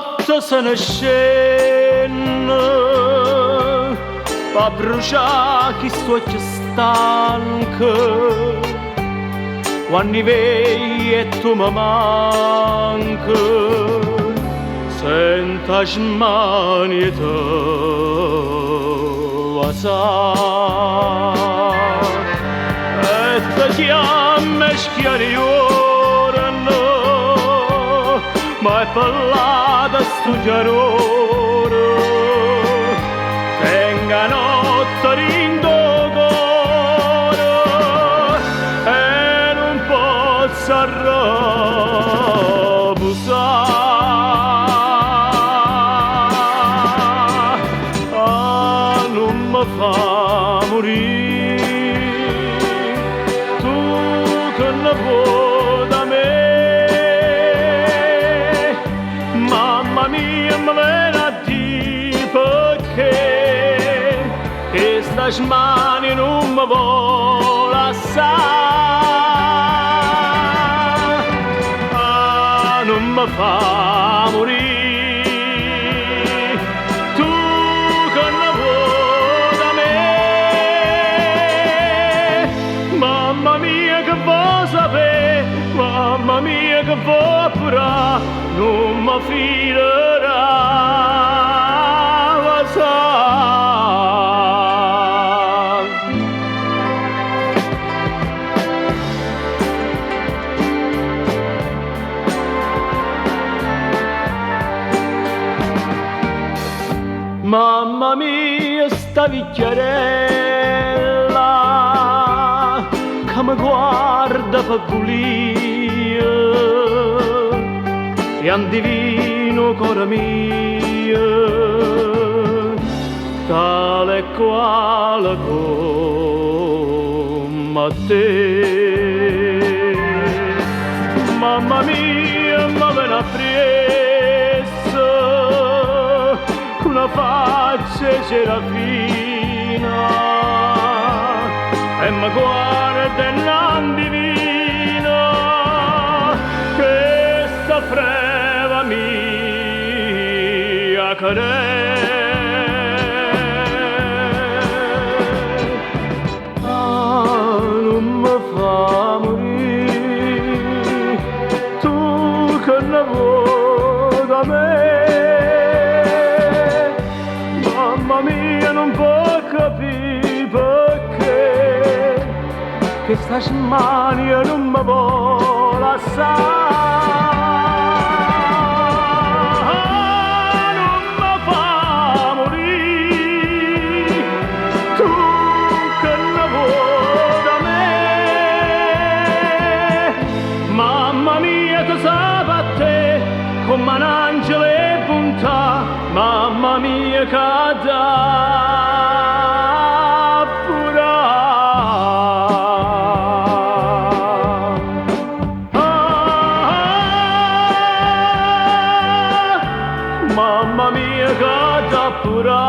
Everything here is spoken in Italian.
notte se ne scende, fa bruciare chi sto che stanco, quando vedi e tu mi manchi, senta smanie tua e ti chiama schiariore, ma è parlata sto chiarore, tenga notte rindo cuore e non posso arrabusare, non mi fa morire, tu che ne vuoi da me. Mamma mia, mi viene a dire perché questa smania non mi vuole assare, non mi fa morire, tu che ne vuoi da me. Mamma mia che vuoi sapere, mamma mia che vuoi pure, non mi filerà sa. Mamma mia sta vecchierella che mi guarda per pulire e un divino cuore mio, tale e quale come te. Mamma mia, mi viene appresso con una faccia serafina e mi guarda non divina che sta freva mia querer. Non mi fa morire, tu che ne vuoi da me. Mamma mia non può capire perché che sta smania non mi vuole assare, non mi fa morire, tu che ne vuoi da me. Mamma mia che sa a te come un angelo e bontà, mamma mia che dà pura. Mamma mia che dà pura.